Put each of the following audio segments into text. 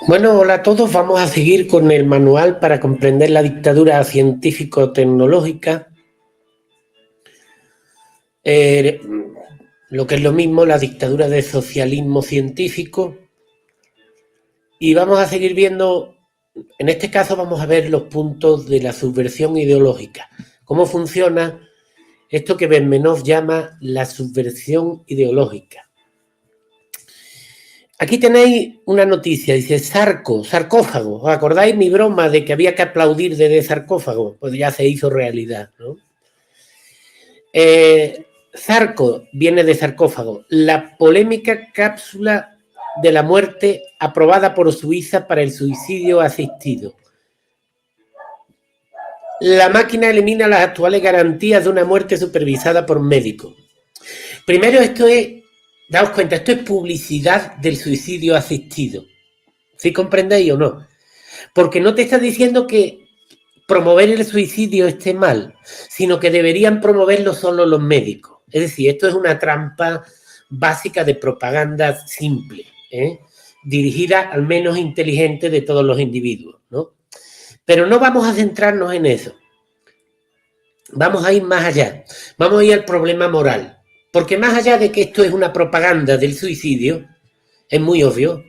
Bueno, hola a todos. Vamos a seguir con el manual para comprender la dictadura científico-tecnológica. Lo que es lo mismo, la dictadura de socialismo científico. Y vamos a seguir viendo, en este caso vamos a ver los puntos de la subversión ideológica. Cómo funciona esto que Benmenov llama la subversión ideológica. Aquí tenéis una noticia, dice sarcófago. ¿Os acordáis mi broma de que había que aplaudir desde sarcófago? Pues ya se hizo realidad, ¿no? Zarco viene de sarcófago. La polémica cápsula de la muerte aprobada por Suiza para el suicidio asistido. La máquina elimina las actuales garantías de una muerte supervisada por médicos. Primero, daos cuenta, esto es publicidad del suicidio asistido. ¿Sí comprendéis o no? Porque no te está diciendo que promover el suicidio esté mal, sino que deberían promoverlo solo los médicos. Es decir, esto es una trampa básica de propaganda simple, dirigida al menos inteligente de todos los individuos, ¿no? Pero no vamos a centrarnos en eso. Vamos a ir más allá. Vamos a ir al problema moral. Porque más allá de que esto es una propaganda del suicidio, es muy obvio,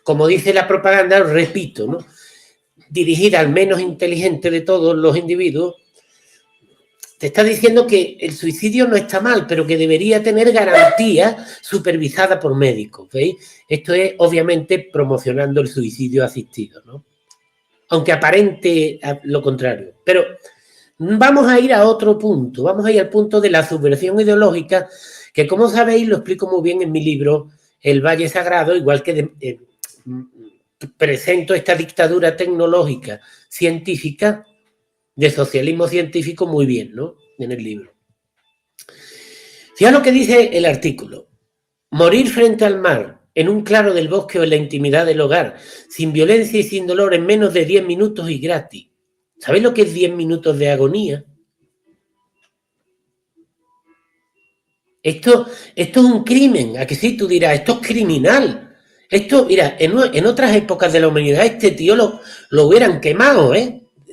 como dice la propaganda, repito, ¿no?, dirigida al menos inteligente de todos los individuos, te está diciendo que el suicidio no está mal, pero que debería tener garantía supervisada por médicos, ¿veis? Esto es, obviamente, promocionando el suicidio asistido, ¿no? Aunque aparente lo contrario. Pero vamos a ir a otro punto, vamos a ir al punto de la subversión ideológica, que como sabéis lo explico muy bien en mi libro El Valle Sagrado, igual que presento esta dictadura tecnológica científica de socialismo científico muy bien, ¿no?, en el libro. Fíjate lo que dice el artículo. Morir frente al mar, en un claro del bosque o en la intimidad del hogar, sin violencia y sin dolor, en menos de 10 minutos y gratis. ¿Sabéis lo que es 10 minutos de agonía? Esto es un crimen. ¿A que sí? Tú dirás, esto es criminal. Esto, mira, en otras épocas de la humanidad este tío lo hubieran quemado,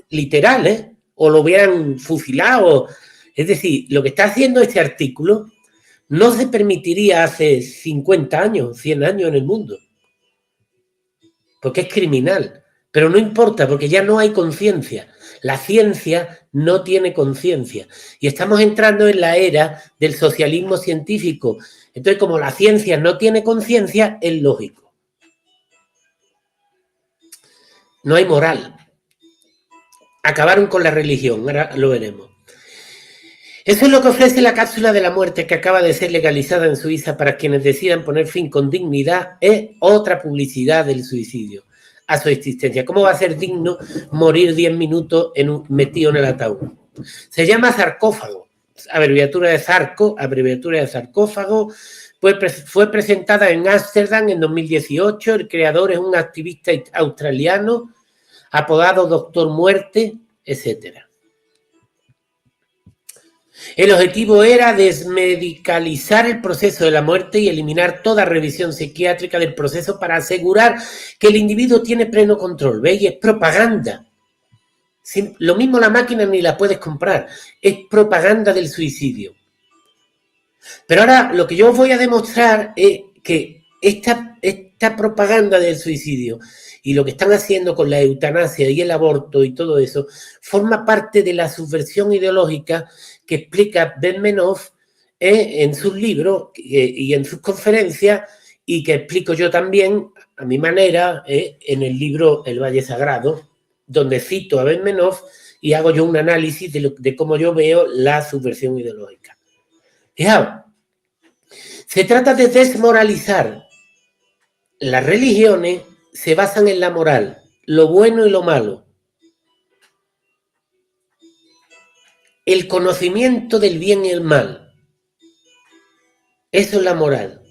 literal, o lo hubieran fusilado. Es decir, lo que está haciendo este artículo no se permitiría hace 50 años, 100 años en el mundo. Porque es criminal. Pero no importa, porque ya no hay conciencia. La ciencia no tiene conciencia. Y estamos entrando en la era del socialismo científico. Entonces, como la ciencia no tiene conciencia, es lógico. No hay moral. Acabaron con la religión, ahora lo veremos. Eso es lo que ofrece la cápsula de la muerte que acaba de ser legalizada en Suiza para quienes decidan poner fin con dignidad. Es otra publicidad del suicidio a su existencia. ¿Cómo va a ser digno morir 10 minutos metido en el ataúd? Se llama sarcófago, abreviatura de sarcófago. Fue presentada en Ámsterdam en 2018. El creador es un activista australiano apodado Doctor Muerte, etcétera. El objetivo era desmedicalizar el proceso de la muerte y eliminar toda revisión psiquiátrica del proceso para asegurar que el individuo tiene pleno control. ¿Veis? Es propaganda. Lo mismo la máquina ni la puedes comprar. Es propaganda del suicidio. Pero ahora lo que yo os voy a demostrar es que esta propaganda del suicidio y lo que están haciendo con la eutanasia y el aborto y todo eso forma parte de la subversión ideológica que explica Benmenov en sus libros y en sus conferencias, y que explico yo también a mi manera en el libro El Valle Sagrado, donde cito a Benmenov y hago yo un análisis de cómo yo veo la subversión ideológica. Fijaos, se trata de desmoralizar. Las religiones se basan en la moral, lo bueno y lo malo. El conocimiento del bien y el mal. Eso es la moral.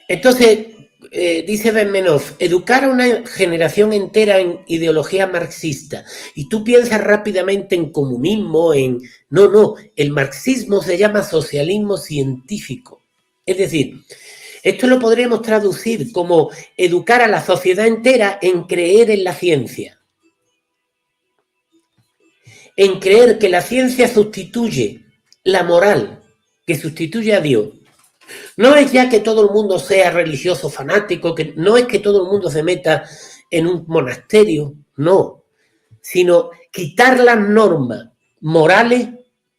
Entonces, dice Benmenov, educar a una generación entera en ideología marxista. Y tú piensas rápidamente en comunismo, No, el marxismo se llama socialismo científico. Es decir, Esto lo podríamos traducir como educar a la sociedad entera en creer en la ciencia. En creer que la ciencia sustituye la moral, que sustituye a Dios. No es ya que todo el mundo sea religioso fanático, que no es que todo el mundo se meta en un monasterio, no, sino quitar las normas morales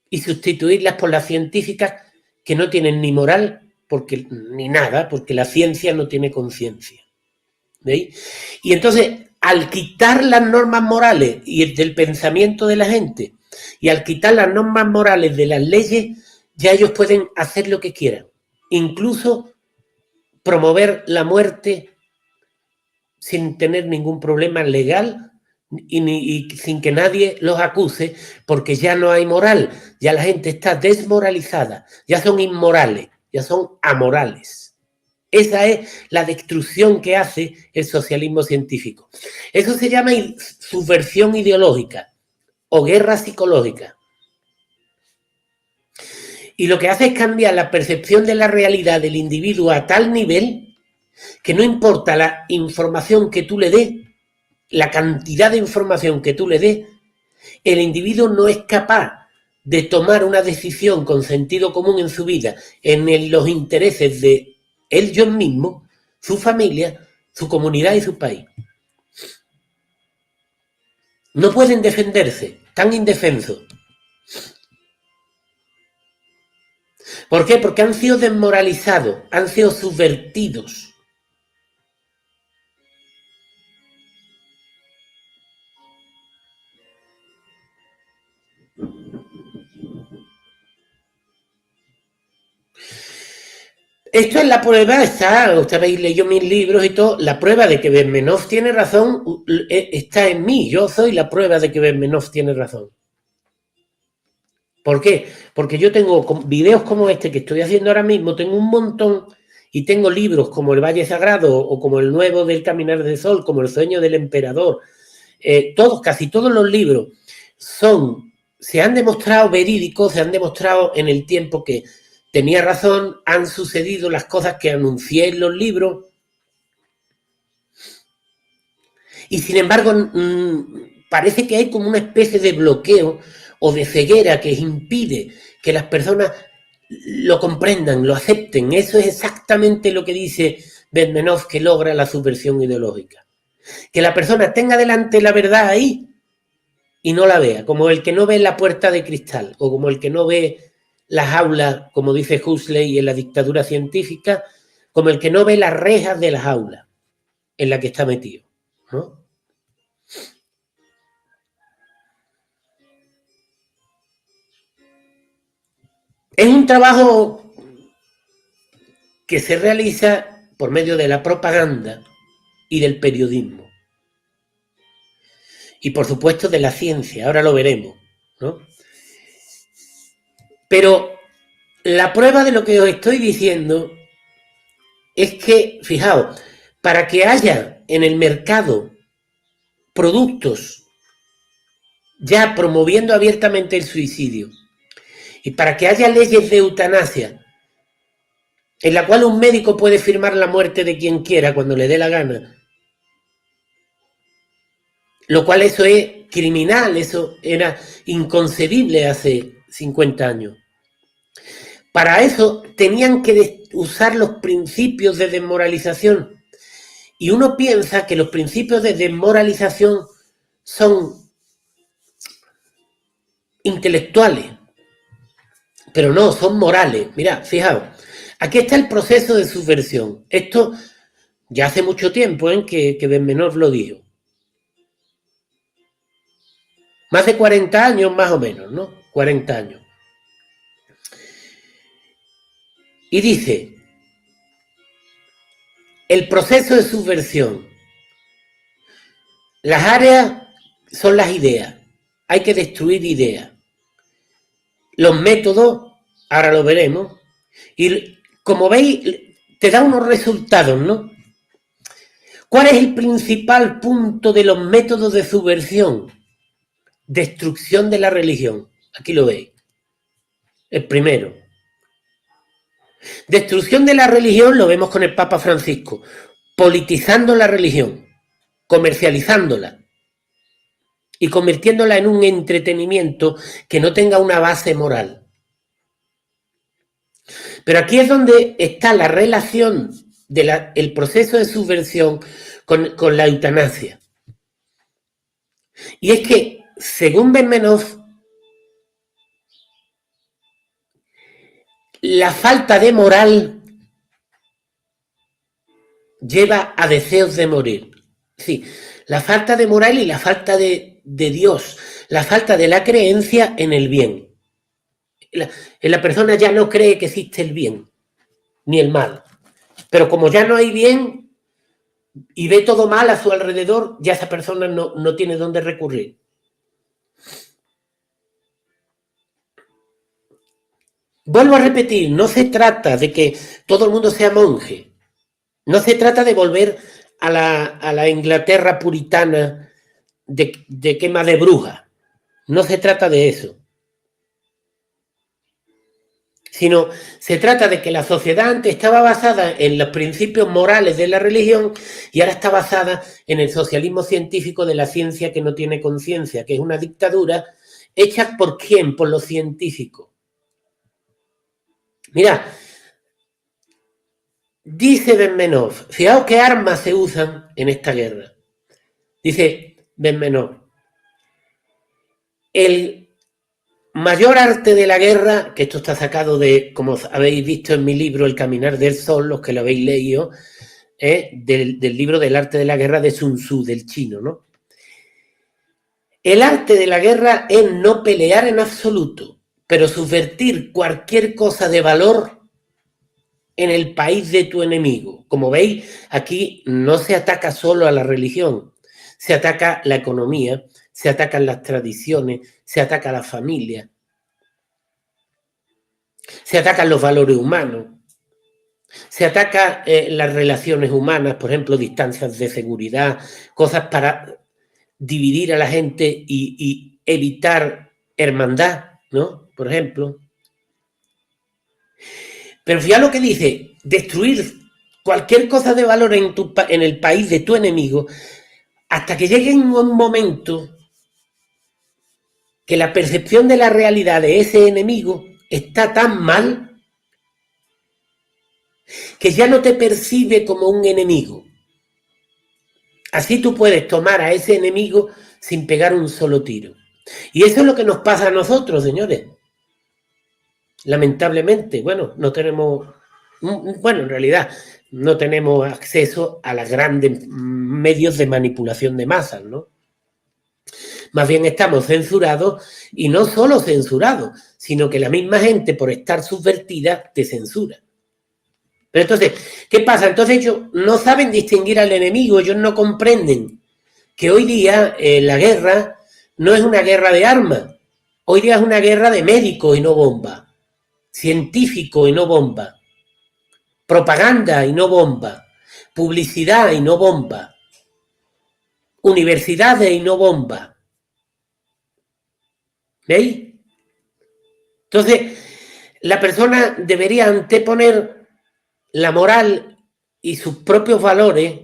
y sustituirlas por las científicas que no tienen ni moral ni nada, porque la ciencia no tiene conciencia. ¿Veis? Y entonces, al quitar las normas morales y del pensamiento de la gente, y al quitar las normas morales de las leyes, ya ellos pueden hacer lo que quieran. Incluso promover la muerte sin tener ningún problema legal y sin que nadie los acuse, porque ya no hay moral, ya la gente está desmoralizada, ya son inmorales, ya son amorales. Esa es la destrucción que hace el socialismo científico. Eso se llama subversión ideológica o guerra psicológica. Y lo que hace es cambiar la percepción de la realidad del individuo a tal nivel que no importa la información que tú le des, la cantidad de información que tú le des, el individuo no es capaz de tomar una decisión con sentido común en su vida, en los intereses de ellos mismos, su familia, su comunidad y su país. No pueden defenderse, están indefensos. ¿Por qué? Porque han sido desmoralizados, han sido subvertidos. Esto es la prueba, usted habéis leído mis libros y todo, la prueba de que Bermenov tiene razón está en mí, yo soy la prueba de que Bermenov tiene razón. ¿Por qué? Porque yo tengo videos como este que estoy haciendo ahora mismo, tengo un montón, y tengo libros como El Valle Sagrado o como el nuevo del Caminar del Sol, como El Sueño del Emperador. Casi todos los libros se han demostrado verídicos, se han demostrado en el tiempo que tenía razón, han sucedido las cosas que anuncié en los libros. Y sin embargo, parece que hay como una especie de bloqueo o de ceguera que impide que las personas lo comprendan, lo acepten. Eso es exactamente lo que dice Bermenov que logra la subversión ideológica. Que la persona tenga delante la verdad ahí y no la vea, como el que no ve la puerta de cristal o como el que no ve las aulas, como dice Huxley en La dictadura científica, como el que no ve las rejas de las aulas en la que está metido, ¿no? Es un trabajo que se realiza por medio de la propaganda y del periodismo. Y por supuesto de la ciencia, ahora lo veremos, ¿no? Pero la prueba de lo que os estoy diciendo es que, fijaos, para que haya en el mercado productos ya promoviendo abiertamente el suicidio y para que haya leyes de eutanasia en la cual un médico puede firmar la muerte de quien quiera cuando le dé la gana, lo cual eso es criminal, eso era inconcebible hace 50 años. Para eso tenían que usar los principios de desmoralización. Y uno piensa que los principios de desmoralización son intelectuales, pero no, son morales. Mirad, fijaos, aquí está el proceso de subversión. Esto ya hace mucho tiempo que Bermenov lo dijo. Más de 40 años más o menos, ¿no? 40 años. Y dice, el proceso de subversión. Las áreas son las ideas. Hay que destruir ideas. Los métodos, ahora lo veremos. Y como veis, te da unos resultados, ¿no? ¿Cuál es el principal punto de los métodos de subversión? Destrucción de la religión. Aquí lo veis. El primero. Destrucción de la religión lo vemos con el Papa Francisco, politizando la religión, comercializándola y convirtiéndola en un entretenimiento que no tenga una base moral. Pero aquí es donde está la relación del proceso de subversión con la eutanasia. Y es que, según Benmenov, la falta de moral lleva a deseos de morir. Sí, la falta de moral y la falta de Dios, la falta de la creencia en el bien. La persona ya no cree que existe el bien, ni el mal. Pero como ya no hay bien y ve todo mal a su alrededor, ya esa persona no tiene dónde recurrir. Vuelvo a repetir, no se trata de que todo el mundo sea monje. No se trata de volver a la Inglaterra puritana de quema de brujas. No se trata de eso. Sino se trata de que la sociedad antes estaba basada en los principios morales de la religión y ahora está basada en el socialismo científico de la ciencia que no tiene conciencia, que es una dictadura hecha ¿por quién? Por los científicos. Mira, dice Benmenov, fijaos qué armas se usan en esta guerra. Dice Benmenov, el mayor arte de la guerra, que esto está sacado de, como habéis visto en mi libro, El Caminar del Sol, los que lo habéis leído, del libro del arte de la guerra de Sun Tzu, del chino, ¿no? El arte de la guerra es no pelear en absoluto, pero subvertir cualquier cosa de valor en el país de tu enemigo. Como veis, aquí no se ataca solo a la religión, se ataca la economía, se atacan las tradiciones, se ataca a la familia, se atacan los valores humanos, se atacan las relaciones humanas, por ejemplo, distancias de seguridad, cosas para dividir a la gente y evitar hermandad, ¿no? Por ejemplo. Pero fíjate lo que dice, destruir cualquier cosa de valor en el país de tu enemigo hasta que llegue un momento que la percepción de la realidad de ese enemigo está tan mal que ya no te percibe como un enemigo. Así tú puedes tomar a ese enemigo sin pegar un solo tiro. Y eso es lo que nos pasa a nosotros, señores. Lamentablemente, bueno, no tenemos, bueno, en realidad no tenemos acceso a los grandes medios de manipulación de masas, ¿no? Más bien estamos censurados y no solo censurados, sino que la misma gente por estar subvertida te censura. Pero entonces, ¿qué pasa? Entonces ellos no saben distinguir al enemigo, ellos no comprenden que hoy día la guerra no es una guerra de armas, hoy día es una guerra de médicos y no bombas, científicos y no bombas, propaganda y no bomba, publicidad y no bomba, universidades y no bomba. ¿Veis? Entonces, la persona debería anteponer la moral y sus propios valores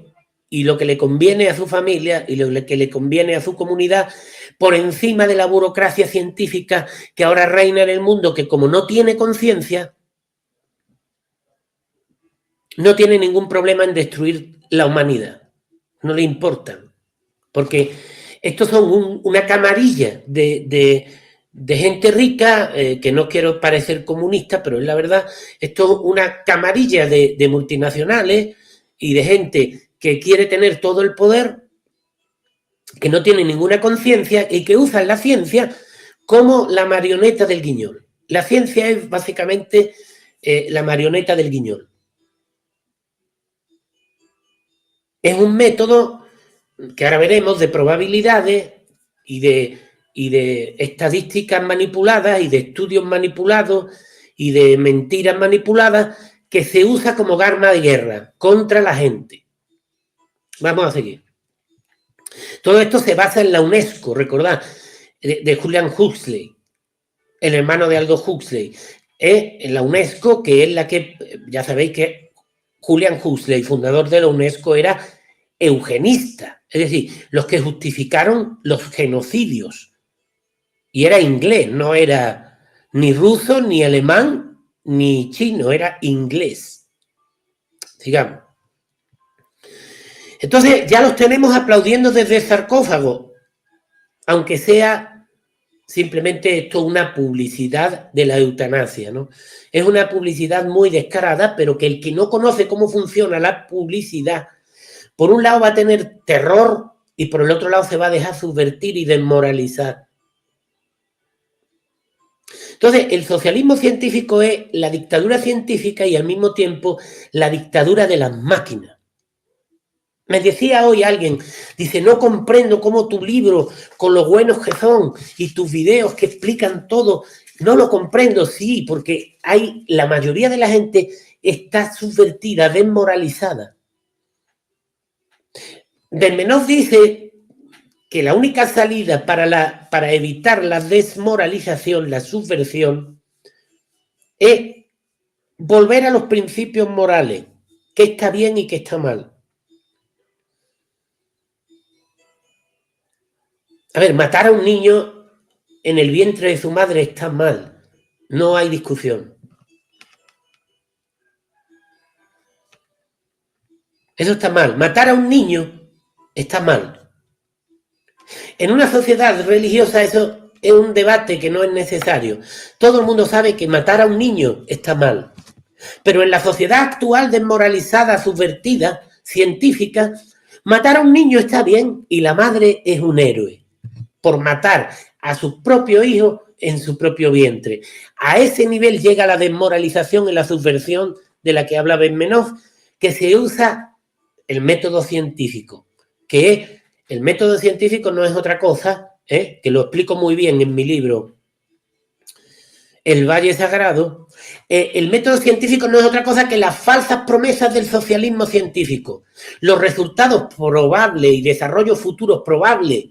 y lo que le conviene a su familia y lo que le conviene a su comunidad por encima de la burocracia científica que ahora reina en el mundo, que como no tiene conciencia, no tiene ningún problema en destruir la humanidad. No le importa. Porque estos son una camarilla de gente rica, que no quiero parecer comunista, pero es la verdad, esto es una camarilla de multinacionales y de gente que quiere tener todo el poder, que no tiene ninguna conciencia y que usan la ciencia como la marioneta del guiñol. La ciencia es básicamente la marioneta del guiñol. Es un método que ahora veremos de probabilidades y de estadísticas manipuladas y de estudios manipulados y de mentiras manipuladas que se usa como arma de guerra contra la gente. Vamos a seguir. Todo esto se basa en la UNESCO, recordad, de Julian Huxley, el hermano de Aldous Huxley, en la UNESCO, que es la que, ya sabéis que Julian Huxley, fundador de la UNESCO, era eugenista, es decir, los que justificaron los genocidios. Y era inglés, no era ni ruso, ni alemán, ni chino, era inglés. Sigamos. Entonces ya los tenemos aplaudiendo desde el sarcófago, aunque sea simplemente esto una publicidad de la eutanasia, ¿no? Es una publicidad muy descarada, pero que el que no conoce cómo funciona la publicidad, por un lado va a tener terror y por el otro lado se va a dejar subvertir y desmoralizar. Entonces, el socialismo científico es la dictadura científica y al mismo tiempo la dictadura de las máquinas. Me decía hoy alguien, dice, no comprendo cómo tu libro, con lo buenos que son, y tus videos que explican todo, no lo comprendo, sí, porque la mayoría de la gente está subvertida, desmoralizada. Benmenov dice que la única salida para evitar la desmoralización, la subversión, es volver a los principios morales, qué está bien y qué está mal. A ver, matar a un niño en el vientre de su madre está mal. No hay discusión. Eso está mal. Matar a un niño está mal. En una sociedad religiosa eso es un debate que no es necesario. Todo el mundo sabe que matar a un niño está mal. Pero en la sociedad actual desmoralizada, subvertida, científica, matar a un niño está bien y la madre es un héroe por matar a su propio hijo en su propio vientre. A ese nivel llega la desmoralización y la subversión de la que habla Benmenov, que se usa el método científico, que el método científico no es otra cosa, que lo explico muy bien en mi libro El Valle Sagrado. El método científico no es otra cosa que las falsas promesas del socialismo científico, los resultados probables y desarrollos futuros probables.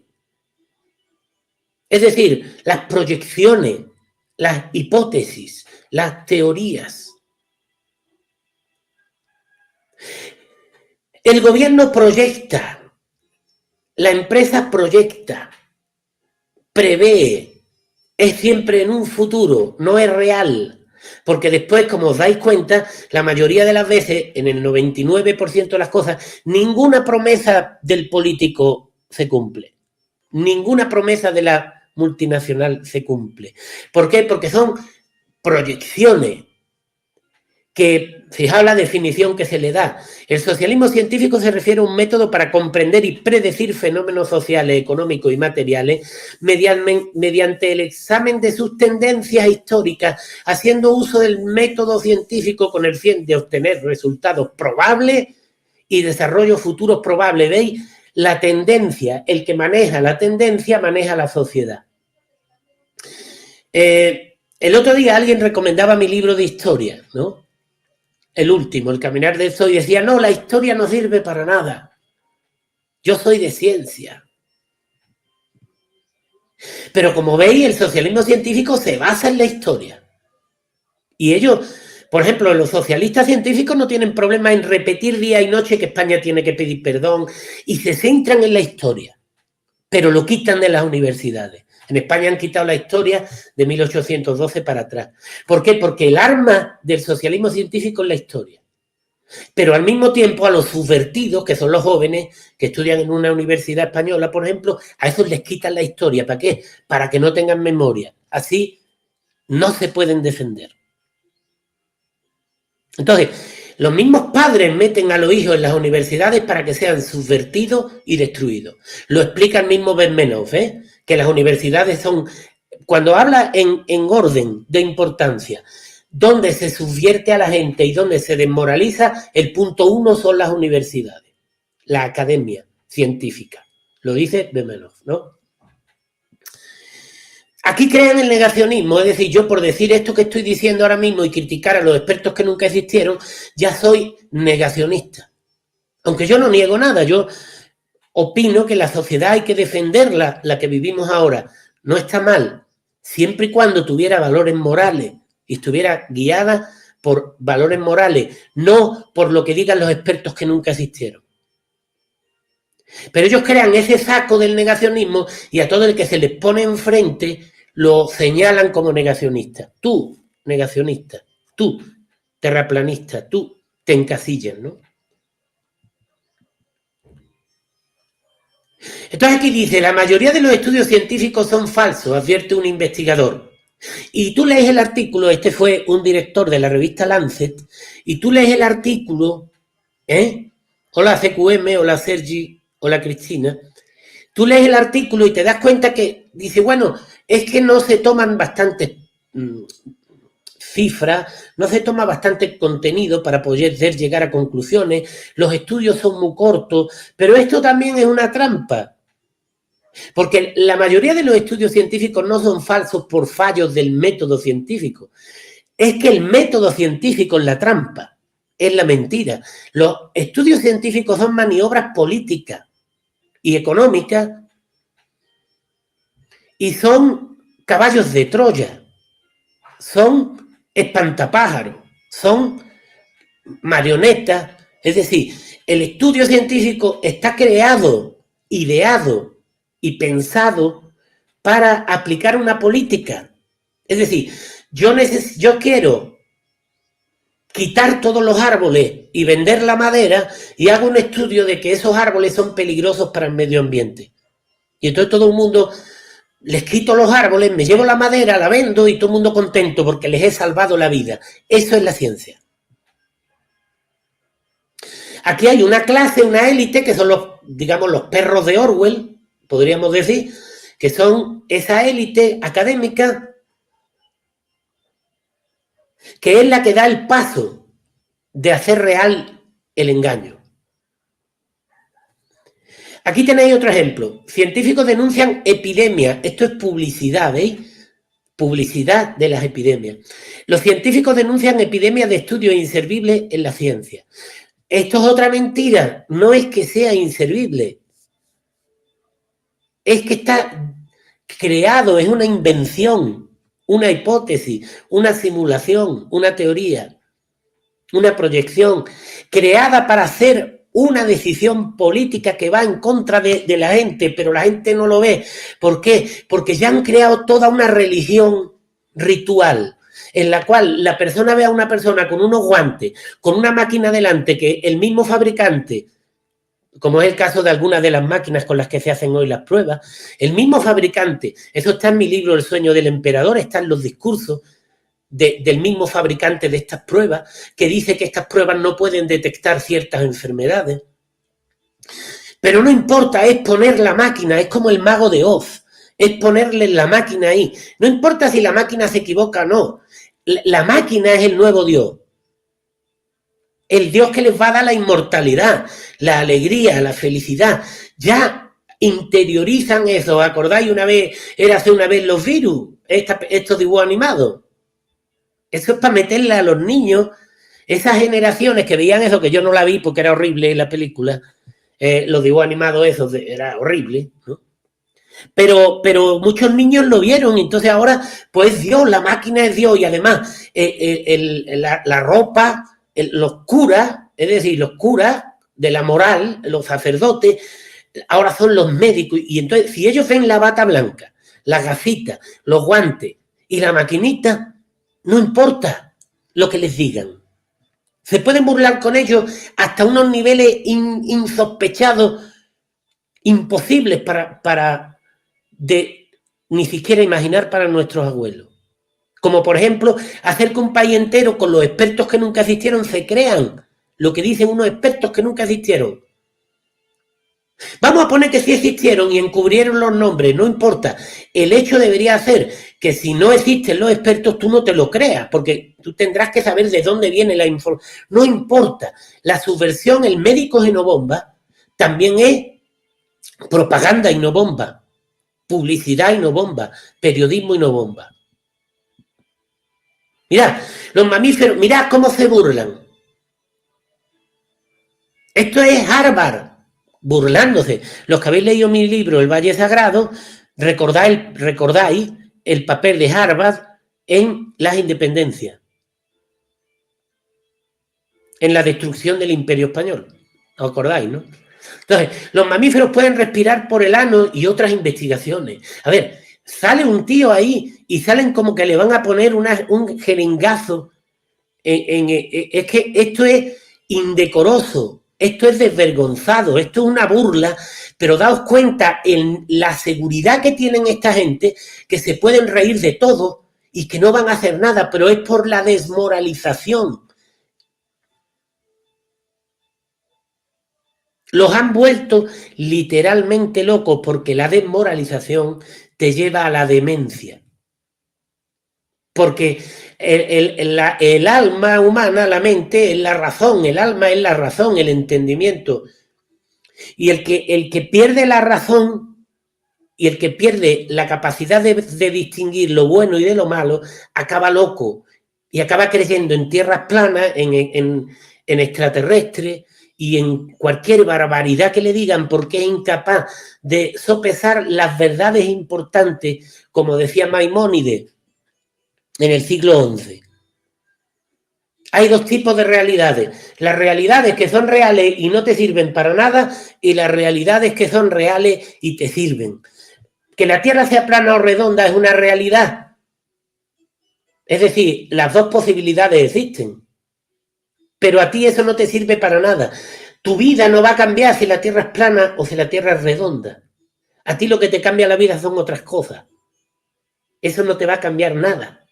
Es decir, las proyecciones, las hipótesis, las teorías. El gobierno proyecta, la empresa proyecta, prevé, es siempre en un futuro, no es real. Porque después, como os dais cuenta, la mayoría de las veces, en el 99% de las cosas, ninguna promesa del político se cumple. Ninguna promesa de la multinacional se cumple. ¿Por qué? Porque son proyecciones que, fijaos la definición que se le da. El socialismo científico se refiere a un método para comprender y predecir fenómenos sociales, económicos y materiales mediante el examen de sus tendencias históricas, haciendo uso del método científico con el fin de obtener resultados probables y desarrollos futuros probables. ¿Veis? La tendencia, el que maneja la tendencia maneja la sociedad. El otro día alguien recomendaba mi libro de historia, ¿no? El último, El Caminar del Sol, y decía, no, la historia no sirve para nada. Yo soy de ciencia. Pero como veis, el socialismo científico se basa en la historia. Y ellos, por ejemplo, los socialistas científicos no tienen problema en repetir día y noche que España tiene que pedir perdón y se centran en la historia, pero lo quitan de las universidades. En España han quitado la historia de 1812 para atrás. ¿Por qué? Porque el arma del socialismo científico es la historia. Pero al mismo tiempo a los subvertidos, que son los jóvenes que estudian en una universidad española, por ejemplo, a esos les quitan la historia. ¿Para qué? Para que no tengan memoria. Así no se pueden defender. Entonces, los mismos padres meten a los hijos en las universidades para que sean subvertidos y destruidos. Lo explica el mismo Benmenov, que las universidades son, cuando habla en orden de importancia, donde se subvierte a la gente y donde se desmoraliza, el punto 1 son las universidades, la academia científica. Lo dice Benmenov, ¿no? Aquí crean el negacionismo, es decir, yo por decir esto que estoy diciendo ahora mismo y criticar a los expertos que nunca existieron, ya soy negacionista. Aunque yo no niego nada, yo opino que la sociedad hay que defenderla, la que vivimos ahora. No está mal, siempre y cuando tuviera valores morales y estuviera guiada por valores morales, no por lo que digan los expertos que nunca existieron. Pero ellos crean ese saco del negacionismo y a todo el que se les pone enfrente lo señalan como negacionista. Tú, negacionista, tú, terraplanista, tú, te encasillan, ¿no? Entonces aquí dice, la mayoría de los estudios científicos son falsos, advierte un investigador. Y tú lees el artículo, este fue un director de la revista Lancet, y tú lees el artículo, hola CQM, hola Sergi, hola Cristina, tú lees el artículo y te das cuenta que dice, bueno, es que no se toman bastantes cifras, no se toma bastante contenido para poder llegar a conclusiones, los estudios son muy cortos, pero esto también es una trampa. Porque la mayoría de los estudios científicos no son falsos por fallos del método científico. Es que el método científico es la trampa, es la mentira. Los estudios científicos son maniobras políticas y económicas y son caballos de Troya, son espantapájaros, son marionetas. Es decir, el estudio científico está creado, ideado y pensado para aplicar una política. Es decir, yo quiero quitar todos los árboles y vender la madera y hago un estudio de que esos árboles son peligrosos para el medio ambiente. Y entonces todo el mundo, les quito los árboles, me llevo la madera, la vendo y todo el mundo contento porque les he salvado la vida. Eso es la ciencia. Aquí hay una clase, una élite, que son los, digamos, los perros de Orwell, podríamos decir, que son esa élite académica que es la que da el paso de hacer real el engaño. Aquí tenéis otro ejemplo. Científicos denuncian epidemias. Esto es publicidad, ¿veis? Publicidad de las epidemias. Los científicos denuncian epidemias de estudios inservibles en la ciencia. Esto es otra mentira. No es que sea inservible. Es que está creado, es una invención, una hipótesis, una simulación, una teoría, una proyección, creada para hacer una decisión política que va en contra de la gente, pero la gente no lo ve. ¿Por qué? Porque ya han creado toda una religión ritual, en la cual la persona ve a una persona con unos guantes, con una máquina delante que el mismo fabricante, como es el caso de algunas de las máquinas con las que se hacen hoy las pruebas, el mismo fabricante, eso está en mi libro El sueño del emperador, están los discursos del mismo fabricante de estas pruebas, que dice que estas pruebas no pueden detectar ciertas enfermedades. Pero no importa, es poner la máquina, es como el mago de Oz, es ponerle la máquina ahí. No importa si la máquina se equivoca o no, la máquina es el nuevo Dios. El Dios que les va a dar la inmortalidad, la alegría, la felicidad. Ya interiorizan eso. ¿Acordáis una vez, era hace una vez los virus, estos dibujos animados? Eso es para meterle a los niños, esas generaciones que veían eso, que yo no la vi porque era horrible la película, los dibujos animados esos, era horrible, ¿no? Pero muchos niños lo vieron, entonces ahora, pues Dios, la máquina es Dios, y además la ropa, los curas, es decir, los curas de la moral, los sacerdotes, ahora son los médicos, y entonces si ellos ven la bata blanca, las gafitas, los guantes y la maquinita, no importa lo que les digan. Se pueden burlar con ellos hasta unos niveles insospechados, imposibles para ni siquiera imaginar para nuestros abuelos. Como por ejemplo, hacer que un país entero con los expertos que nunca existieron se crean lo que dicen unos expertos que nunca existieron. Vamos a poner que sí existieron y encubrieron los nombres, no importa. El hecho debería ser que si no existen los expertos, tú no te lo creas, porque tú tendrás que saber de dónde viene la información. No importa. La subversión, el médico y no bomba, también es propaganda y no bomba, publicidad y no bomba, periodismo y no bomba. Mirad, los mamíferos, mirad cómo se burlan. Esto es Harvard burlándose. Los que habéis leído mi libro El Valle Sagrado, recordáis el papel de Harvard en las independencias, en la destrucción del Imperio Español. ¿Os acordáis, no? Entonces, los mamíferos pueden respirar por el ano y otras investigaciones. A ver, sale un tío ahí y salen como que le van a poner un jeringazo. Es que esto es indecoroso, esto es desvergonzado, esto es una burla, pero daos cuenta en la seguridad que tienen esta gente, que se pueden reír de todo y que no van a hacer nada, pero es por la desmoralización. Los han vuelto literalmente locos porque la desmoralización te lleva a la demencia. Porque el alma humana, la mente, es la razón, el alma es la razón, el entendimiento. Y el que pierde la razón y el que pierde la capacidad de distinguir lo bueno y de lo malo, acaba loco y acaba creyendo en tierras planas, en extraterrestres y en cualquier barbaridad que le digan, porque es incapaz de sopesar las verdades importantes, como decía Maimónides en el siglo XI. Hay dos tipos de realidades. Las realidades que son reales y no te sirven para nada, y las realidades que son reales y te sirven. Que la Tierra sea plana o redonda es una realidad. Es decir, las dos posibilidades existen. Pero a ti eso no te sirve para nada. Tu vida no va a cambiar si la Tierra es plana o si la Tierra es redonda. A ti lo que te cambia la vida son otras cosas. Eso no te va a cambiar nada.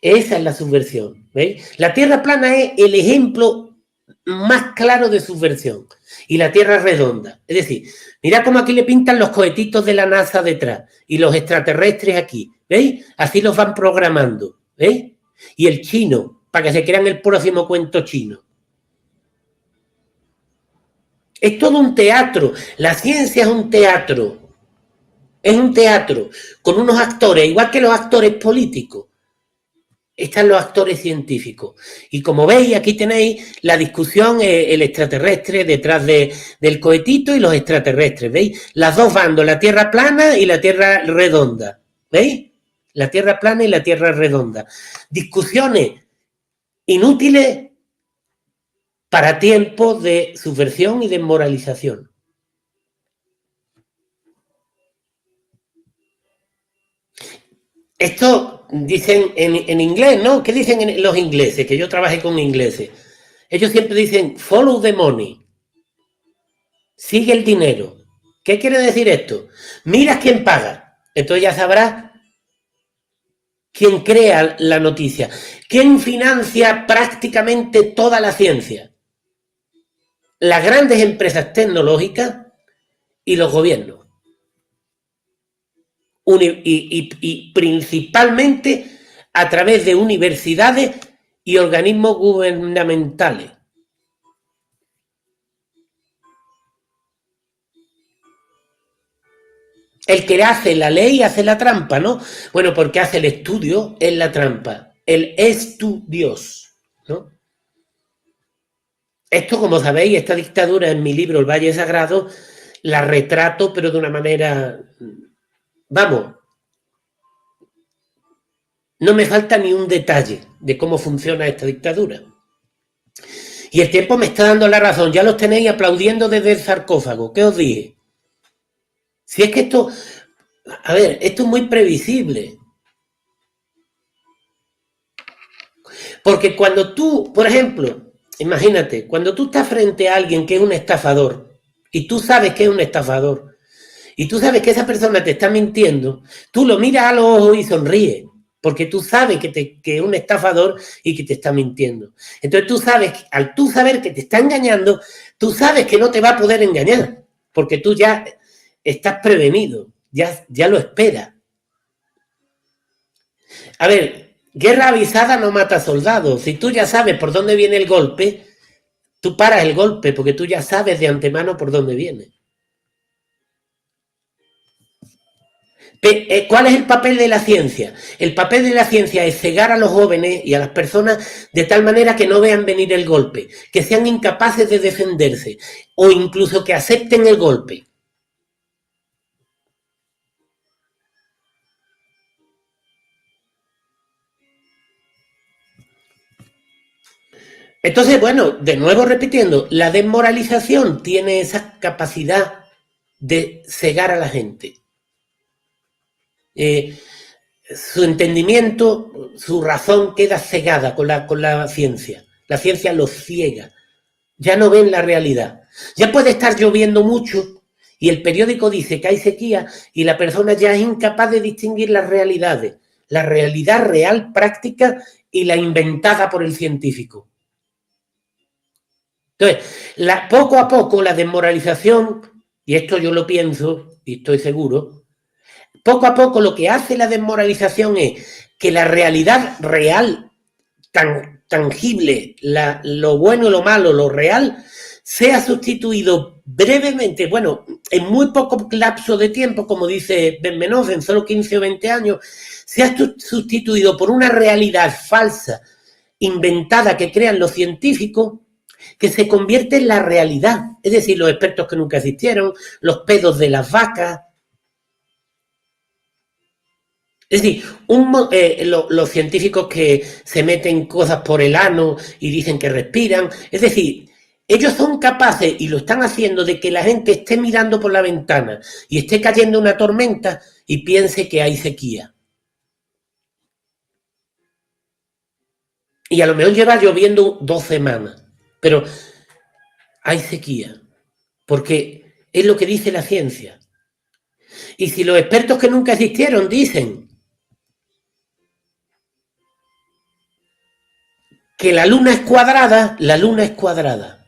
Esa es la subversión. ¿Veis? La Tierra plana es el ejemplo más claro de subversión. Y la Tierra es redonda. Es decir, mira cómo aquí le pintan los cohetitos de la NASA detrás y los extraterrestres aquí. ¿Veis? Así los van programando. ¿Veis? Y el chino, para que se crean el próximo cuento chino. Es todo un teatro. La ciencia es un teatro. Es un teatro con unos actores, igual que los actores políticos. Están los actores científicos. Y como veis, aquí tenéis la discusión, el extraterrestre detrás del cohetito y los extraterrestres. ¿Veis? Las dos bandos, la Tierra plana y la Tierra redonda. ¿Veis? La Tierra plana y la Tierra redonda. Discusiones inútiles para tiempos de subversión y desmoralización. Esto dicen en inglés, ¿no? ¿Qué dicen los ingleses? Que yo trabajé con ingleses. Ellos siempre dicen, follow the money. Sigue el dinero. ¿Qué quiere decir esto? Mira quién paga. Entonces ya sabrás quién crea la noticia. ¿Quién financia prácticamente toda la ciencia? Las grandes empresas tecnológicas y los gobiernos. Y principalmente a través de universidades y organismos gubernamentales. El que hace la ley hace la trampa, ¿no? Bueno, porque hace el estudio es la trampa. El estudios, ¿no? Esto, como sabéis, esta dictadura en mi libro El Valle Sagrado la retrato, pero de una manera, vamos, no me falta ni un detalle de cómo funciona esta dictadura. Y el tiempo me está dando la razón, ya los tenéis aplaudiendo desde el sarcófago. ¿Qué os dije? Si es que esto, a ver, esto es muy previsible. Porque cuando tú, por ejemplo, imagínate, cuando tú estás frente a alguien que es un estafador, y tú sabes que es un estafador, y tú sabes que esa persona te está mintiendo, tú lo miras a los ojos y sonríes, porque tú sabes que es un estafador y que te está mintiendo. Entonces tú sabes, al tú saber que te está engañando, tú sabes que no te va a poder engañar, porque tú ya estás prevenido, ya lo esperas. A ver, guerra avisada no mata soldados. Si tú ya sabes por dónde viene el golpe, tú paras el golpe porque tú ya sabes de antemano por dónde viene. ¿Cuál es el papel de la ciencia? El papel de la ciencia es cegar a los jóvenes y a las personas de tal manera que no vean venir el golpe, que sean incapaces de defenderse o incluso que acepten el golpe. Entonces, bueno, de nuevo repitiendo, la desmoralización tiene esa capacidad de cegar a la gente. Su entendimiento, su razón queda cegada con la ciencia. La ciencia los ciega. Ya no ven la realidad. Ya puede estar lloviendo mucho y el periódico dice que hay sequía y la persona ya es incapaz de distinguir las realidades. La realidad real, práctica y la inventada por el científico. Entonces, poco a poco la desmoralización, y esto yo lo pienso y estoy seguro, poco a poco lo que hace la desmoralización es que la realidad real, tan tangible, lo bueno y lo malo, lo real, sea sustituido brevemente, bueno, en muy poco lapso de tiempo, como dice Benvenov, en solo 15 o 20 años, sea sustituido por una realidad falsa, inventada que crean los científicos, que se convierte en la realidad. Es decir, los expertos que nunca existieron, los pedos de las vacas. Es decir, los científicos que se meten cosas por el ano y dicen que respiran. Es decir, ellos son capaces, y lo están haciendo, de que la gente esté mirando por la ventana y esté cayendo una tormenta y piense que hay sequía. Y a lo mejor lleva lloviendo 2 semanas, pero hay sequía, porque es lo que dice la ciencia. Y si los expertos que nunca existieron dicen que la luna es cuadrada, la luna es cuadrada.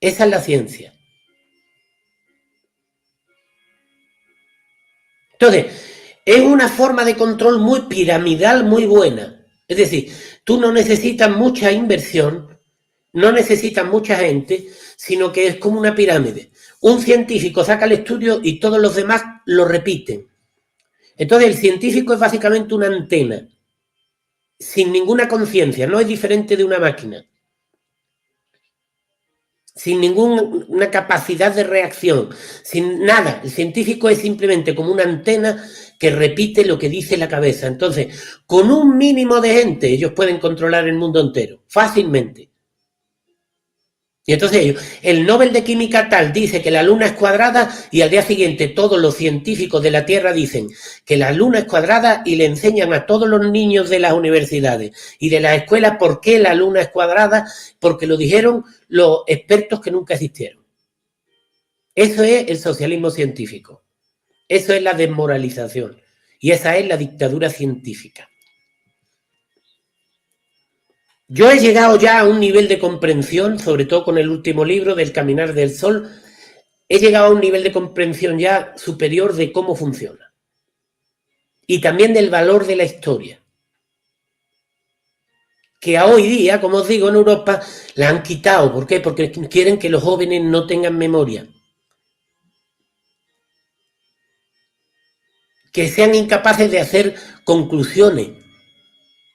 Esa es la ciencia. Entonces, es una forma de control muy piramidal, muy buena. Es decir, tú no necesitas mucha inversión, no necesitas mucha gente, sino que es como una pirámide. Un científico saca el estudio y todos los demás lo repiten. Entonces, el científico es básicamente una antena, sin ninguna conciencia, no es diferente de una máquina, sin ninguna capacidad de reacción, sin nada. El científico es simplemente como una antena que repite lo que dice la cabeza. Entonces, con un mínimo de gente, ellos pueden controlar el mundo entero, fácilmente. Y entonces el Nobel de Química tal dice que la Luna es cuadrada y al día siguiente todos los científicos de la Tierra dicen que la Luna es cuadrada y le enseñan a todos los niños de las universidades y de las escuelas por qué la Luna es cuadrada, porque lo dijeron los expertos que nunca existieron. Eso es el socialismo científico. Eso es la desmoralización. Y esa es la dictadura científica. Yo he llegado ya a un nivel de comprensión, sobre todo con el último libro del Caminar del Sol, he llegado a un nivel de comprensión ya superior de cómo funciona. Y también del valor de la historia. Que a hoy día, como os digo, en Europa la han quitado. ¿Por qué? Porque quieren que los jóvenes no tengan memoria. Que sean incapaces de hacer conclusiones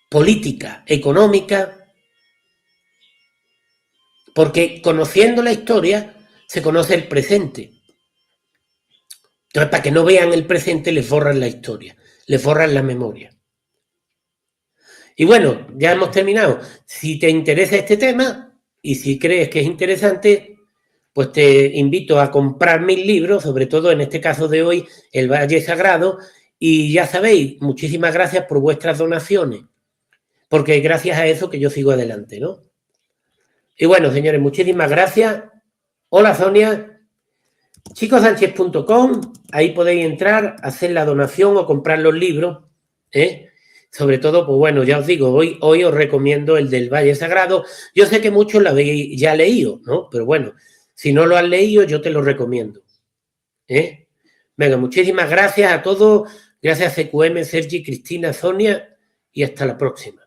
políticas, económicas, porque conociendo la historia se conoce el presente. Entonces, para que no vean el presente, les borran la historia, les borran la memoria. Y bueno, ya hemos terminado. Si te interesa este tema y si crees que es interesante, pues te invito a comprar mis libros, sobre todo en este caso de hoy, El Valle Sagrado. Y ya sabéis, muchísimas gracias por vuestras donaciones, porque gracias a eso que yo sigo adelante, ¿no? Y bueno, señores, muchísimas gracias. Hola, Sonia. chicosánchez.com, ahí podéis entrar, hacer la donación o comprar los libros, ¿eh? Sobre todo, pues bueno, ya os digo, hoy os recomiendo el del Valle Sagrado. Yo sé que muchos lo habéis ya leído, ¿no? Pero bueno, si no lo has leído, yo te lo recomiendo, ¿eh? Venga, muchísimas gracias a todos. Gracias CQM, Sergi, Cristina, Sonia y hasta la próxima.